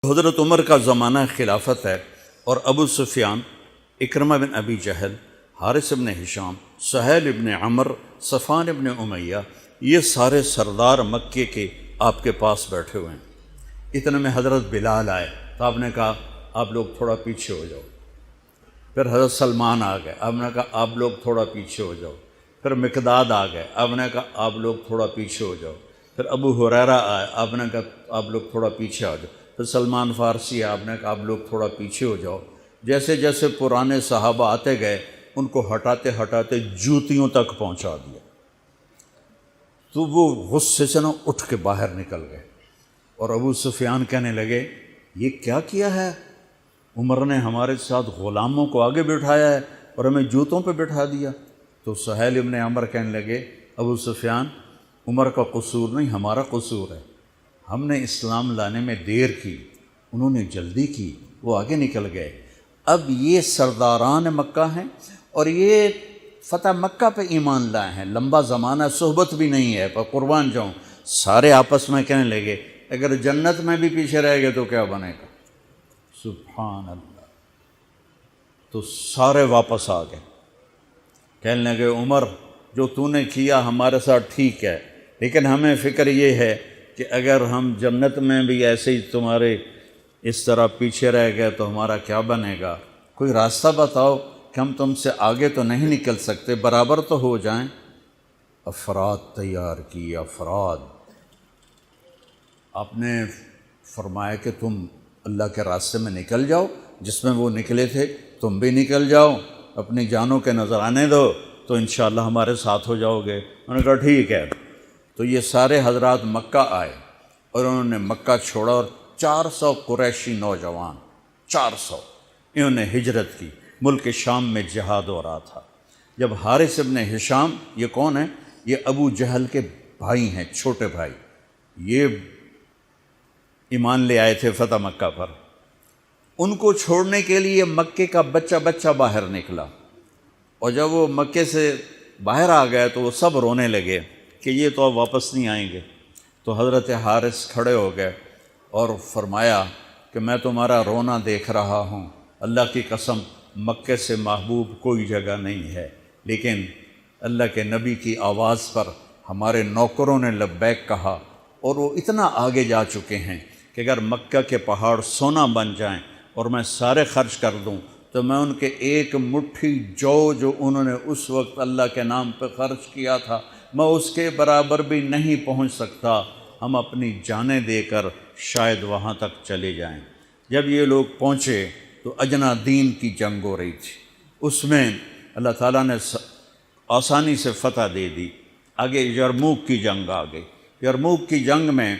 حضرت عمر کا زمانہ خلافت ہے اور ابو سفیان، اکرمہ بن ابی جہل، حارث بن ہشام، سہیل بن عمر، صفوان بن امیہ، یہ سارے سردار مکے کے آپ کے پاس بیٹھے ہوئے ہیں۔ اتنے میں حضرت بلال آئے تو آپ نے کہا آپ لوگ تھوڑا پیچھے ہو جاؤ۔ پھر حضرت سلمان آ گئے، آپ نے کہا آپ لوگ تھوڑا پیچھے ہو جاؤ۔ پھر مقداد آ گئے، آپ نے کہا آپ لوگ تھوڑا پیچھے ہو جاؤ۔ پھر ابو ہریرہ آئے، آپ نے کہا آپ لوگ تھوڑا پیچھے آ جاؤ۔ پھر سلمان فارسی آئے، آپ نے کہا آپ لوگ تھوڑا پیچھے ہو جاؤ۔ جیسے جیسے پرانے صحابہ آتے گئے ان کو ہٹاتے ہٹاتے جوتیوں تک پہنچا دیا، تو وہ غصے سے اٹھ کے باہر نکل گئے۔ اور ابو سفیان کہنے لگے یہ کیا کیا ہے، عمر نے ہمارے ساتھ غلاموں کو آگے بٹھایا ہے اور ہمیں جوتوں پہ بٹھا دیا۔ تو سہیل ابن عمر کہنے لگے ابو سفیان، عمر کا قصور نہیں ہمارا قصور ہے، ہم نے اسلام لانے میں دیر کی، انہوں نے جلدی کی، وہ آگے نکل گئے۔ اب یہ سرداران مکہ ہیں اور یہ فتح مکہ پہ ایمان لائے ہیں، لمبا زمانہ صحبت بھی نہیں ہے، پر قربان جاؤں سارے آپس میں کہنے لگے اگر جنت میں بھی پیچھے رہ گئے تو کیا بنے گا؟ سبحان اللہ۔ تو سارے واپس آ گئے، کہنے لگے عمر جو تو نے کیا ہمارے ساتھ ٹھیک ہے، لیکن ہمیں فکر یہ ہے کہ اگر ہم جنت میں بھی ایسے ہی تمہارے اس طرح پیچھے رہ گئے تو ہمارا کیا بنے گا؟ کوئی راستہ بتاؤ کہ ہم تم سے آگے تو نہیں نکل سکتے، برابر تو ہو جائیں۔ افراد تیار کی، افراد۔ آپ نے فرمایا کہ تم اللہ کے راستے میں نکل جاؤ، جس میں وہ نکلے تھے تم بھی نکل جاؤ، اپنی جانوں کے نذرانے دو تو انشاءاللہ ہمارے ساتھ ہو جاؤ گے۔ انہوں نے کہا ٹھیک ہے۔ تو یہ سارے حضرات مکہ آئے اور انہوں نے مکہ چھوڑا اور 400 قریشی نوجوان، 400 انہوں نے ہجرت کی، ملک شام میں جہاد ہو رہا تھا۔ جب حارث ابن ہشام، یہ کون ہے؟ یہ ابو جہل کے بھائی ہیں، چھوٹے بھائی، یہ ایمان لے آئے تھے فتح مکہ پر۔ ان کو چھوڑنے کے لیے مکے کا بچہ بچہ باہر نکلا، اور جب وہ مکے سے باہر آ گئے تو وہ سب رونے لگے کہ یہ تو اب واپس نہیں آئیں گے۔ تو حضرت حارث کھڑے ہو گئے اور فرمایا کہ میں تمہارا رونا دیکھ رہا ہوں، اللہ کی قسم مکے سے محبوب کوئی جگہ نہیں ہے، لیکن اللہ کے نبی کی آواز پر ہمارے نوکروں نے لبیک کہا اور وہ اتنا آگے جا چکے ہیں کہ اگر مکہ کے پہاڑ سونا بن جائیں اور میں سارے خرچ کر دوں تو میں ان کے ایک مٹھی جو انہوں نے اس وقت اللہ کے نام پہ خرچ کیا تھا میں اس کے برابر بھی نہیں پہنچ سکتا، ہم اپنی جانیں دے کر شاید وہاں تک چلے جائیں۔ جب یہ لوگ پہنچے تو اجنا دین کی جنگ ہو رہی تھی، اس میں اللہ تعالیٰ نے آسانی سے فتح دے دی۔ آگے یرموک کی جنگ آ گئی۔ یرموک کی جنگ میں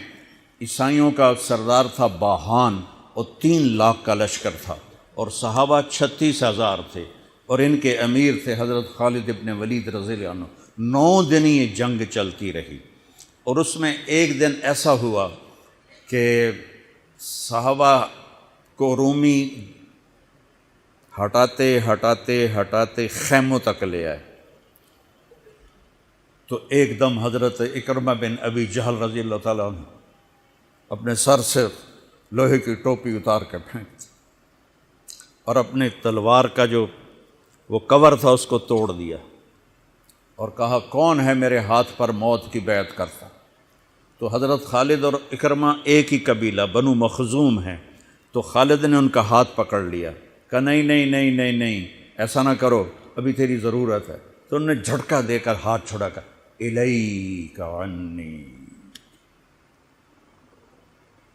عیسائیوں کا سردار تھا باہان اور 3 لاکھ کا لشکر تھا، اور صحابہ 36,000 تھے، اور ان کے امیر تھے حضرت خالد ابن ولید رضی اللہ عنہ۔ 9 دن یہ جنگ چلتی رہی، اور اس میں ایک دن ایسا ہوا کہ صحابہ کو رومی ہٹاتے ہٹاتے ہٹاتے خیموں تک لے آئے۔ تو ایک دم حضرت اکرمہ بن ابی جہل رضی اللہ تعالیٰ عنہ اپنے سر سے لوہے کی ٹوپی اتار کے پھینک دی اور اپنے تلوار کا جو وہ کور تھا اس کو توڑ دیا اور کہا کون ہے میرے ہاتھ پر موت کی بیعت کرتا؟ تو حضرت خالد اور اکرمہ ایک ہی قبیلہ بنو مخزوم ہیں، تو خالد نے ان کا ہاتھ پکڑ لیا، کہا نہیں نہیں نہیں نہیں نہیں ایسا نہ کرو، ابھی تیری ضرورت ہے۔ تو انہوں نے جھٹکا دے کر ہاتھ چھڑا کر الیک عنی،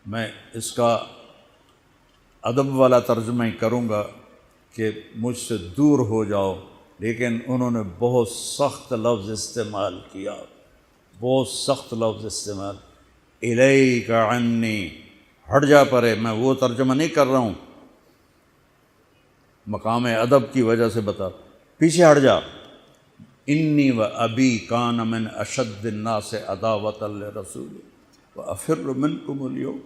میں اس کا ادب والا ترجمہ ہی کروں گا کہ مجھ سے دور ہو جاؤ، لیکن انہوں نے بہت سخت لفظ استعمال کیا، بہت سخت لفظ استعمال، الیک عنی، ہٹ جا پرے۔ میں وہ ترجمہ نہیں کر رہا ہوں، مقام ادب کی وجہ سے بتا، پیچھے ہٹ جا۔ انی و ابی کان من اشد الناس عداوۃ لرسول وافر منکم اليوم،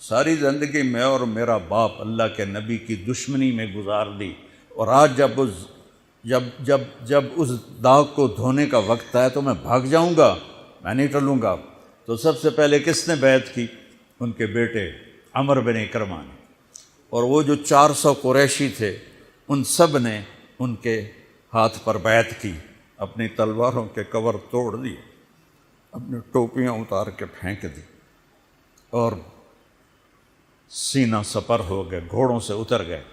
ساری زندگی میں اور میرا باپ اللہ کے نبی کی دشمنی میں گزار دی، اور آج جب اس داغ کو دھونے کا وقت آئے تو میں بھاگ جاؤں گا، میں نہیں ٹلوں گا۔ تو سب سے پہلے کس نے بیعت کی؟ ان کے بیٹے عمر بن اکرمہ نے، اور وہ جو 400 قریشی تھے ان سب نے ان کے ہاتھ پر بیعت کی، اپنی تلواروں کے کور توڑ دیے، اپنی ٹوپیاں اتار کے پھینک دی، اور سینہ سپر ہو گئے، گھوڑوں سے اتر گئے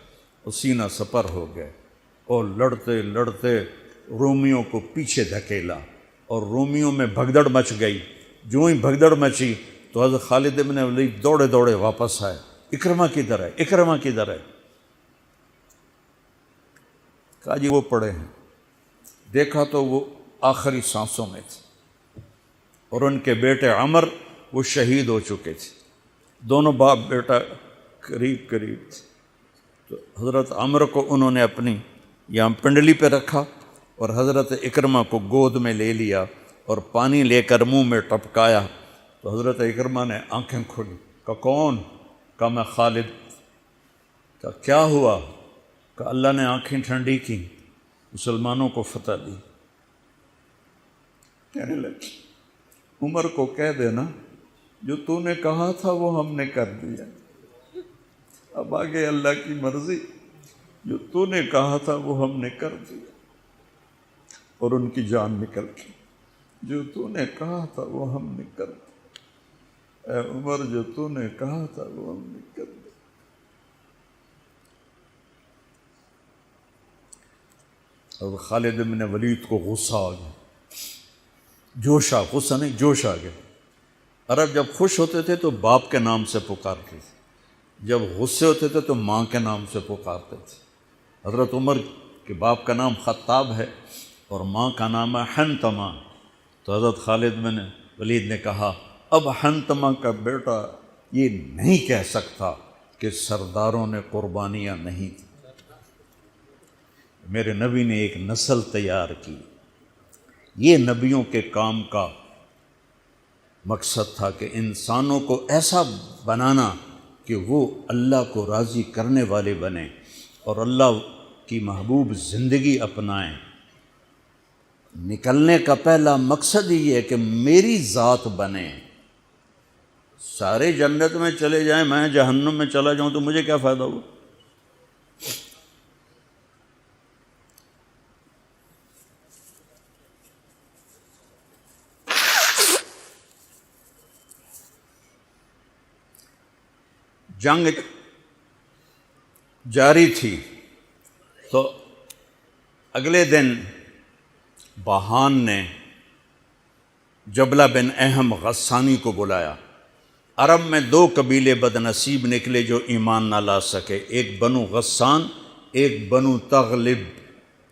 اور سینہ سپر ہو گئے، اور لڑتے لڑتے رومیوں کو پیچھے دھکیلا، اور رومیوں میں بھگدڑ مچ گئی۔ جو ہی بھگدڑ مچی تو حضرت خالد بن ولید دوڑے دوڑے واپس آئے، اکرمہ کدھر ہے، اکرمہ کدھر ہے؟ کہا جی وہ پڑے ہیں۔ دیکھا تو وہ آخری سانسوں میں تھے، اور ان کے بیٹے عمر وہ شہید ہو چکے تھے، دونوں باپ بیٹا قریب قریب تھے۔ تو حضرت عمر کو انہوں نے اپنی یہاں پنڈلی پہ رکھا، اور حضرت اکرمہ کو گود میں لے لیا اور پانی لے کر منہ میں ٹپکایا۔ تو حضرت اکرمہ نے آنکھیں کھولی، کہا کون؟ کہا میں خالد۔ کہا کیا ہوا؟ کہا اللہ نے آنکھیں ٹھنڈی کی، مسلمانوں کو فتح دی۔ کہنے لگے عمر کو کہہ دینا جو تو نے کہا تھا وہ ہم نے کر دیا، اب آگے اللہ کی مرضی، جو تو نے کہا تھا وہ ہم نے کر دیا۔ اور ان کی جان نکل گئی، جو تو نے کہا تھا وہ ہم نے کر دیا، اے عمر جو تو نے کہا تھا وہ ہم نے کر دیا۔ اور خالد بن ولید کو غصہ آ گیا، جوش آ، غصہ نہیں جوش آ گیا۔ عرب جب خوش ہوتے تھے تو باپ کے نام سے پکارتے تھے، جب غصے ہوتے تھے تو ماں کے نام سے پکارتے تھے۔ حضرت عمر کے باپ کا نام خطاب ہے اور ماں کا نام ہے حنتمہ۔ تو حضرت خالد بن ولید نے کہا اب حنتمہ کا بیٹا یہ نہیں کہہ سکتا کہ سرداروں نے قربانیاں نہیں تھیں۔ میرے نبی نے ایک نسل تیار کی، یہ نبیوں کے کام کا مقصد تھا کہ انسانوں کو ایسا بنانا کہ وہ اللہ کو راضی کرنے والے بنیں اور اللہ کی محبوب زندگی اپنائیں۔ نکلنے کا پہلا مقصد ہی ہے کہ میری ذات بنے۔ سارے جنت میں چلے جائیں، میں جہنم میں چلا جاؤں تو مجھے کیا فائدہ ہوا؟ جنگ جاری تھی تو اگلے دن بہان نے جبلہ بن اہم غسانی کو بلایا۔ عرب میں 2 قبیلے بد نصیب نکلے جو ایمان نہ لا سکے، ایک بنو غسان، ایک بنو تغلب۔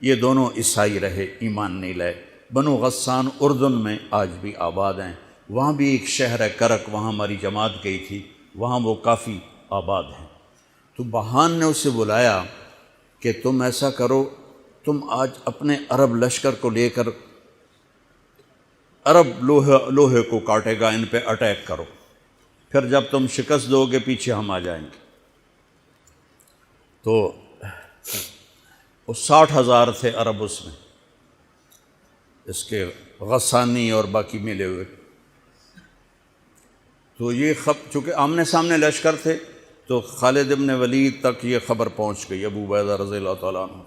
یہ دونوں عیسائی رہے، ایمان نہیں لائے۔ بنو غسان اردن میں آج بھی آباد ہیں، وہاں بھی ایک شہر ہے کرک، وہاں ہماری جماعت گئی تھی، وہاں وہ کافی آباد ہیں۔ تو بہان نے اسے بلایا کہ تم ایسا کرو، تم آج اپنے عرب لشکر کو لے کر عرب لوہے کو کاٹے گا، ان پہ اٹیک کرو، پھر جب تم شکست دو گے پیچھے ہم آ جائیں گے۔ تو وہ 60,000 تھے عرب اس میں، اس کے غسانی اور باقی ملے ہوئے۔ تو یہ چونکہ آمنے سامنے لشکر تھے تو خالد بن ولید تک یہ خبر پہنچ گئی، ابو عبیدہ رضی اللہ تعالیٰ عنہ۔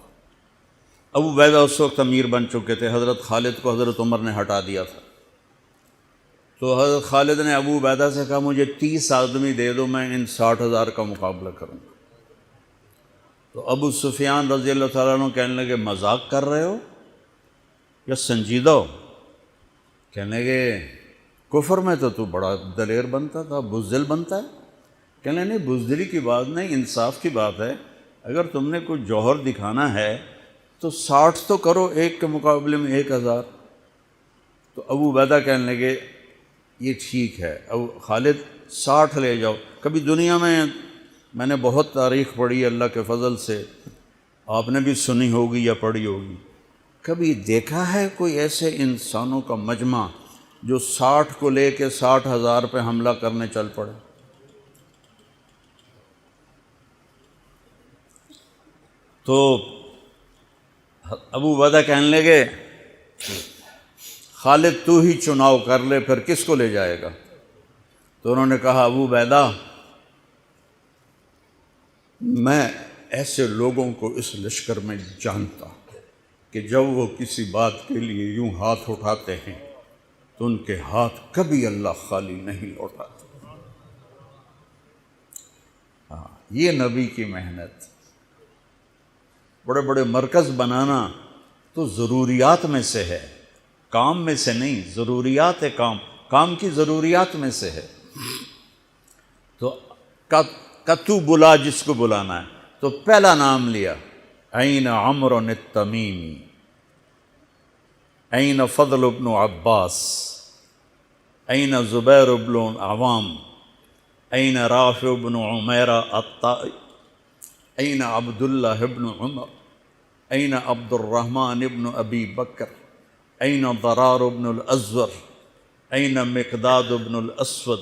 ابو عبیدہ اس وقت امیر بن چکے تھے، حضرت خالد کو حضرت عمر نے ہٹا دیا تھا۔ تو حضرت خالد نے ابو عبیدہ سے کہا مجھے 30 آدمی دے دو، میں ان 60,000 کا مقابلہ کروں گا۔ تو ابو سفیان رضی اللہ تعالیٰ عنہ کہنے لگے مذاق کر رہے ہو یا سنجیدہ ہو؟ کہنے لگے کفر میں تو بڑا دلیر بنتا تھا، بزدل بنتا ہے۔ کہنے نہیں، بزدلی کی بات نہیں، انصاف کی بات ہے۔ اگر تم نے کوئی جوہر دکھانا ہے تو 60 تو کرو، ایک کے مقابلے میں 1,000۔ تو ابو عبیدہ کہنے لگے یہ ٹھیک ہے، ابو خالد 60 لے جاؤ۔ کبھی دنیا میں نے بہت تاریخ پڑھی اللہ کے فضل سے، آپ نے بھی سنی ہوگی یا پڑھی ہوگی، کبھی دیکھا ہے کوئی ایسے انسانوں کا مجمع جو 60 کو لے کے 60,000 پہ حملہ کرنے چل پڑے؟ تو ابو عبیدہ کہنے لگے خالد تو ہی چناؤ کر لے، پھر کس کو لے جائے گا؟ تو انہوں نے کہا ابو عبیدہ میں ایسے لوگوں کو اس لشکر میں جانتا ہوں کہ جب وہ کسی بات کے لیے یوں ہاتھ اٹھاتے ہیں تو ان کے ہاتھ کبھی اللہ خالی نہیں لوٹاتے۔ ہاں، یہ نبی کی محنت۔ بڑے بڑے مرکز بنانا تو ضروریات میں سے ہے، کام میں سے نہیں، ضروریات ہے، کام کی ضروریات میں سے ہے۔ تو کتو بلا جس کو بلانا ہے تو پہلا نام لیا، این عمرو التمیمی، این فضل بن عباس، این زبیر بن عوام، این رافع بن عمیرہ الطائی، این عبداللہ بن عمر، این عبد الرحمن بن ابی بکر، این ضرار بن الازور، این مقداد بن الاسود،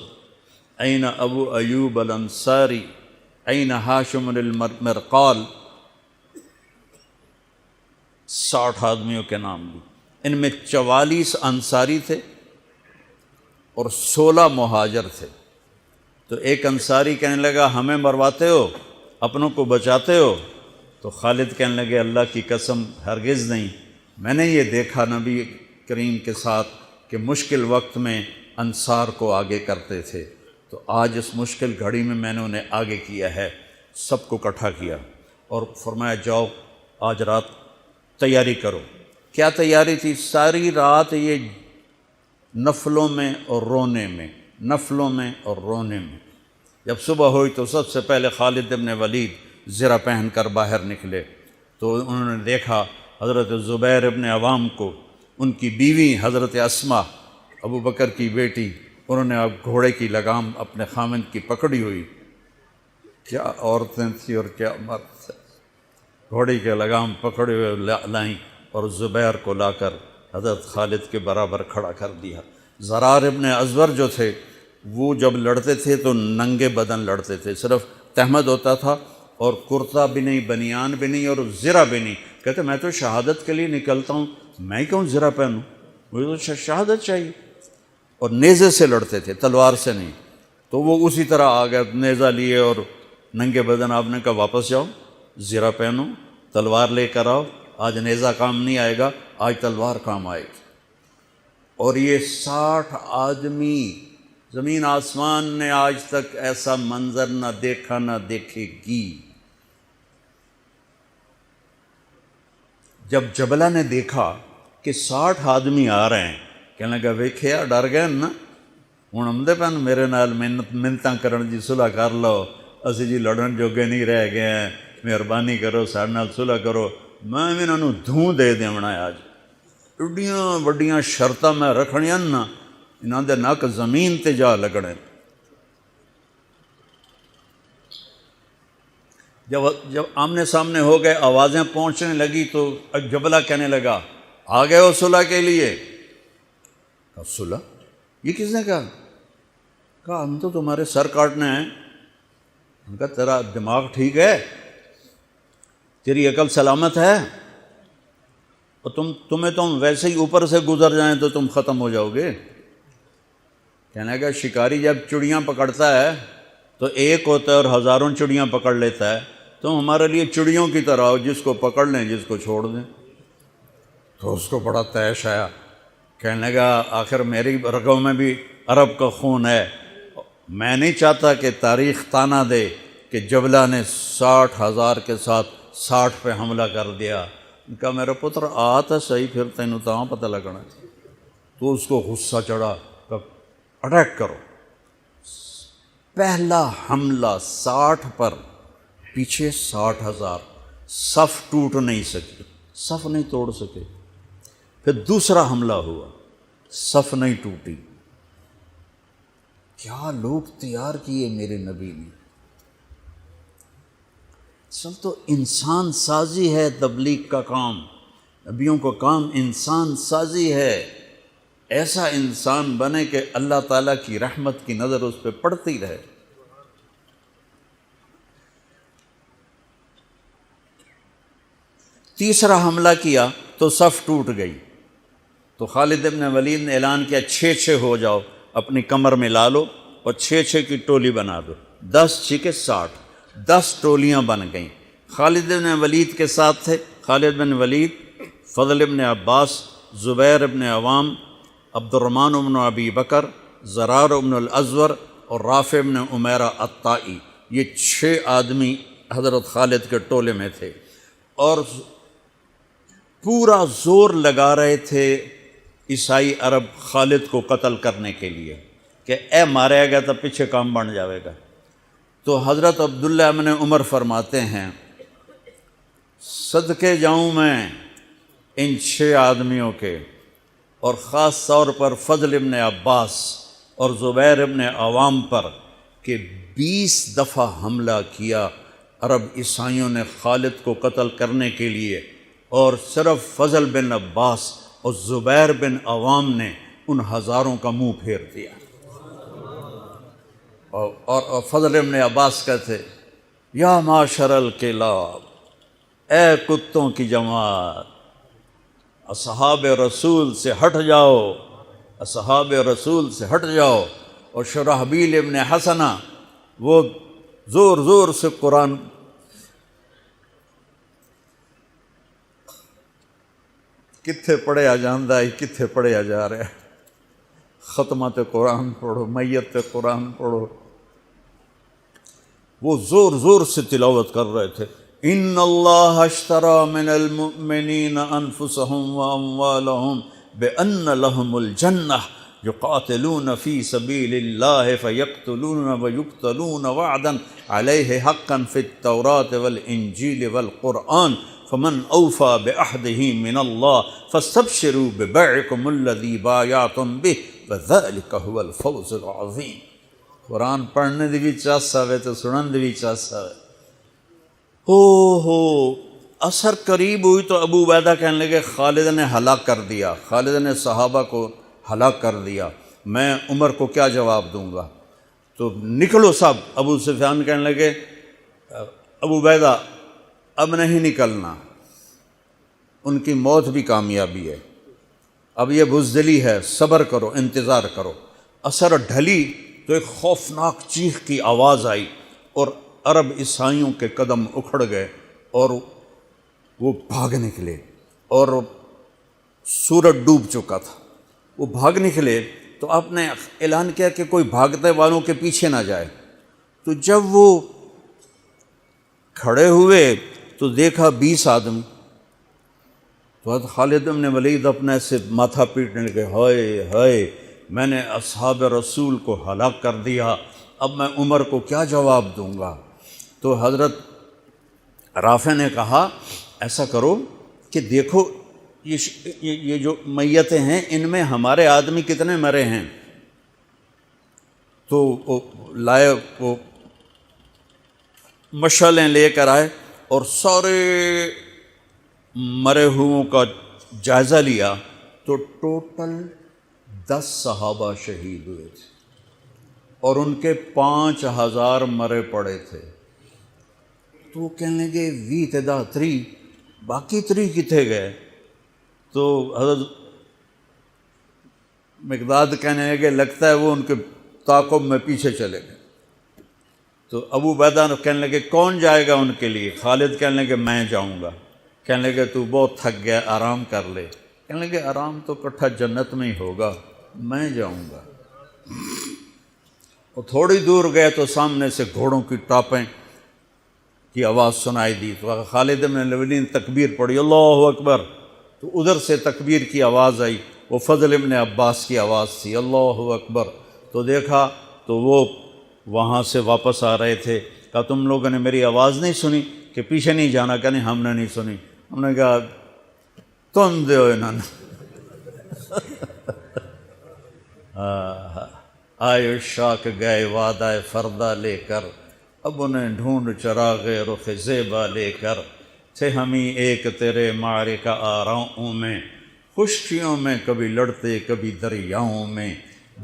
این ابو ایوب الانصاری، این ہاشم المرقال۔ 60 آدمیوں کے نام لی۔ ان میں 44 انصاری تھے اور 16 مہاجر تھے۔ تو ایک انصاری کہنے لگا ہمیں مرواتے ہو، اپنوں کو بچاتے ہو؟ تو خالد کہنے لگے اللہ کی قسم ہرگز نہیں، میں نے یہ دیکھا نبی کریم کے ساتھ کہ مشکل وقت میں انصار کو آگے کرتے تھے، تو آج اس مشکل گھڑی میں نے انہیں آگے کیا ہے۔ سب کو اکٹھا کیا اور فرمایا جاؤ آج رات تیاری کرو۔ کیا تیاری تھی؟ ساری رات یہ نفلوں میں اور رونے میں، نفلوں میں اور رونے میں۔ جب صبح ہوئی تو سب سے پہلے خالد بن ولید زرہ پہن کر باہر نکلے تو انہوں نے دیکھا حضرت زبیر بن عوام کو، ان کی بیوی حضرت اسماء ابو بکر کی بیٹی، انہوں نے اب گھوڑے کی لگام اپنے خامند کی پکڑی ہوئی۔ کیا عورتیں تھیں اور کیا مرد تھے، گھوڑے کی لگام پکڑے ہوئے لائیں اور زبیر کو لا کر حضرت خالد کے برابر کھڑا کر دیا۔ ضرار ابن ازور جو تھے وہ جب لڑتے تھے تو ننگے بدن لڑتے تھے، صرف تہمد ہوتا تھا اور کرتا بھی نہیں، بنیان بھی نہیں اور زرہ بھی نہیں۔ کہتے میں تو شہادت کے لیے نکلتا ہوں، میں کیوں زرہ پہنوں، مجھے تو شہادت چاہیے۔ اور نیزے سے لڑتے تھے، تلوار سے نہیں۔ تو وہ اسی طرح آ گئے، نیزہ لیے اور ننگے بدن۔ آپ نے کہا واپس جاؤ، زرہ پہنو، تلوار لے کر آؤ، آج نیزہ کام نہیں آئے گا، آج تلوار کام آئے گی۔ اور یہ 60 آدمی، زمین آسمان نے آج تک ایسا منظر نہ دیکھا نہ دیکھے گی۔ جب جبلہ نے دیکھا کہ 60 آدمی آ رہے ہیں، کہنے لگا ویکھیا ڈر گئے نا، ہوں آمدے پن میرے نال منتاں کرن جی صلح کر لو، اسی جی لڑن جوگے نہیں رہ گئے ہیں، مہربانی کرو ساڈے نال صلح کرو۔ میں بھی انہوں دھوں دے دیونا ہے۔ آج ایڈیاں وڈیاں شرطاں میں رکھنیاں نا، انہاں دے نک زمین تے جا لگنے۔ جب آمنے سامنے ہو گئے، آوازیں پہنچنے لگی تو جبلہ کہنے لگا آ گئے ہو صلح کے لیے؟ کہا صلح؟ یہ کس نے کہا؟ کہا ہم تو تمہارے سر کاٹنے ہیں۔ ان کا تیرا دماغ ٹھیک ہے؟ تیری عقل سلامت ہے؟ اور تمہیں تم ویسے ہی اوپر سے گزر جائیں تو تم ختم ہو جاؤ گے۔ کہنے لگا شکاری جب چڑیاں پکڑتا ہے تو ایک ہوتا ہے اور ہزاروں چڑیاں پکڑ لیتا ہے، تم ہمارے لیے چڑیوں کی طرح ہو، جس کو پکڑ لیں جس کو چھوڑ دیں۔ تو اس کو بڑا طیش آیا، کہنے لگا آخر میری رگوں میں بھی عرب کا خون ہے، میں نہیں چاہتا کہ تاریخ تانا دے کہ جبلہ نے 60,000 کے ساتھ 60 پہ حملہ کر دیا۔ ان کا میرا پتر آ تو صحیح، پھر تینوں تاں پتہ لگنا۔ تو اس کو غصہ چڑھا، اٹیک کرو۔ پہلا حملہ 60 پر، پیچھے 60,000، صف ٹوٹ نہیں سکی، صف نہیں توڑ سکے۔ پھر دوسرا حملہ ہوا، صف نہیں ٹوٹی۔ کیا لوگ تیار کیے میرے نبی نے۔ اصل تو انسان سازی ہے تبلیغ کا کام، نبیوں کا کام انسان سازی ہے۔ ایسا انسان بنے کہ اللہ تعالیٰ کی رحمت کی نظر اس پہ پڑتی رہے۔ تیسرا حملہ کیا تو صف ٹوٹ گئی، تو خالد بن ولید نے اعلان کیا 6 ہو جاؤ، اپنی کمر میں لا لو اور 6 کی ٹولی بنا دو، 10 6 60۔ 10 ٹولیاں بن گئیں۔ خالد بن ولید کے ساتھ تھے خالد بن ولید، فضل بن عباس، زبیر بن عوام، عبد الرحمن بن ابی بکر، زرار بن الازور اور رافع بن عمیرہ الطائی۔ یہ 6 آدمی حضرت خالد کے ٹولے میں تھے، اور پورا زور لگا رہے تھے عیسائی عرب خالد کو قتل کرنے کے لیے کہ اے ماریا گیا تو پیچھے کام بن جاوے گا۔ تو حضرت عبداللہ بن عمر فرماتے ہیں صدقے جاؤں میں ان 6 آدمیوں کے، اور خاص طور پر فضل بن عباس اور زبیر بن عوام پر، کہ 20 دفعہ حملہ کیا عرب عیسائیوں نے خالد کو قتل کرنے کے لیے، اور صرف فضل بن عباس اور زبیر بن عوام نے ان ہزاروں کا منہ پھیر دیا۔ اور فضل بن عباس کہتے یا معاشر الکلاب، اے کتوں کی جماعت، اصحاب رسول سے ہٹ جاؤ، اصحاب رسول سے ہٹ جاؤ۔ اور شرحبیل ابن حسنہ وہ زور زور سے قرآن کتھے پڑھیا جاندہ ہے، کتھے پڑھیا جا رہا ہے، ختمات قرآن پڑھو، میت قرآن پڑھو، وہ زور زور سے تلاوت کر رہے تھے۔ ان اللہ اشترى من المؤمنین انفسهم واموالهم بان لهم الجنہ یقاتلون فی سبیل اللہ فیقتلون ویقتلون وعدا علیہ حقا فی التوراة والانجیل والقرآن فمن اوفى بعہدہ من اللہ فاستبشروا ببیعکم الذی بایعتم بہ وذلک هو الفوز العظیم۔ قرآن پڑھنے دی بھی چاس آوے تو سنن دی بھی چاس آوے۔ ہو اثر قریب ہوئی تو ابو عبیدہ کہنے لگے خالد نے ہلاک کر دیا، خالد نے صحابہ کو ہلاک کر دیا، میں عمر کو کیا جواب دوں گا؟ تو نکلو سب۔ ابو سفیان کہنے لگے ابو عبیدہ اب نہیں نکلنا، ان کی موت بھی کامیابی ہے، اب یہ بزدلی ہے، صبر کرو، انتظار کرو۔ اثر ڈھلی تو ایک خوفناک چیخ کی آواز آئی، اور عرب عیسائیوں کے قدم اکھڑ گئے، اور وہ بھاگ نکلے، اور سورج ڈوب چکا تھا، وہ بھاگ نکلے۔ تو آپ نے اعلان کیا کہ کوئی بھاگتے والوں کے پیچھے نہ جائے۔ تو جب وہ کھڑے ہوئے تو دیکھا 20 آدمی۔ تو حضرت خالد بن ولید اپنے سے ماتھا پیٹنے لگے، ہائے ہائے، میں نے اصحاب رسول کو ہلاک کر دیا، اب میں عمر کو کیا جواب دوں گا؟ تو حضرت رافع نے کہا ایسا کرو کہ دیکھو یہ جو میتیں ہیں ان میں ہمارے آدمی کتنے مرے ہیں؟ تو وہ لائے، وہ مشعلیں لے کر آئے اور سارے مرے ہوئوں کا جائزہ لیا، تو ٹوٹل 10 صحابہ شہید ہوئے تھے، اور ان کے 5000 مرے پڑے تھے۔ تو وہ کہنے لگے وی تدا 3، باقی 3 کتنے گئے؟ تو حضرت مقداد کہنے لگے لگتا ہے وہ ان کے تعاقب میں پیچھے چلے گئے۔ تو ابو عبیدہ کہنے لگے کون جائے گا ان کے لیے؟ خالد کہنے لگے میں جاؤں گا۔ کہنے لگے تو بہت تھک گیا، آرام کر لے۔ کہنے لگے آرام تو کٹھا جنت میں ہی ہوگا، میں جاؤں گا۔ وہ تھوڑی دور گئے تو سامنے سے گھوڑوں کی ٹاپیں کی آواز سنائی دی، تو خالد بن ولید نے تکبیر پڑھی، اللہ اکبر۔ تو ادھر سے تکبیر کی آواز آئی، وہ فضل بن عباس کی آواز تھی، اللہ اکبر۔ تو دیکھا تو وہ وہاں سے واپس آ رہے تھے۔ کہا تم لوگوں نے میری آواز نہیں سنی کہ پیچھے نہیں جانا؟ کہ نہیں ہم نے نہیں سنی۔ ہم نے کہا تم دے انہوں نے آئے شاک گئے وعدہ فردہ لے کر، اب انہیں ڈھونڈ چراغ رخ زیبا لے کر، تھے ہمیں ایک تیرے معرکہ آراؤں میں، خشکیوں میں کبھی لڑتے کبھی دریاؤں میں،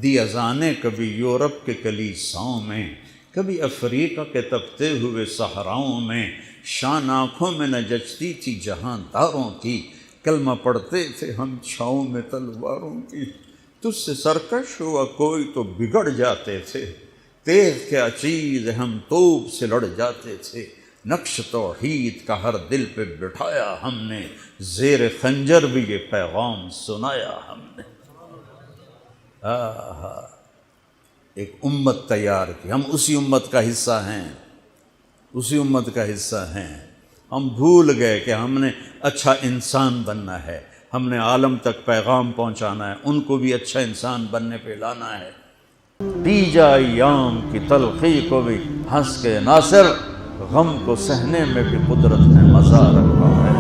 دی اذانیں کبھی یورپ کے کلیساؤں میں، کبھی افریقہ کے تپتے ہوئے صحراؤں میں، شان آنکھوں میں نہ جچتی تھی جہانداروں کی، کلمہ پڑھتے تھے ہم چھاؤں میں تلواروں کی، تجھ سے سرکش ہوا کوئی تو بگڑ جاتے تھے، تیغ کے چیز ہم توپ سے لڑ جاتے تھے، نقش توحید کا ہر دل پہ بٹھایا ہم نے، زیر خنجر بھی یہ پیغام سنایا ہم نے۔ ایک امت تیار کی، ہم اسی امت کا حصہ ہیں، اسی امت کا حصہ ہیں۔ ہم بھول گئے کہ ہم نے اچھا انسان بننا ہے، ہم نے عالم تک پیغام پہنچانا ہے، ان کو بھی اچھا انسان بننے پہ لانا ہے۔ پی جا ایام کی تلخی کو بھی ہنس کے ناصر، غم کو سہنے میں بھی قدرت نے مزہ رکھا ہے۔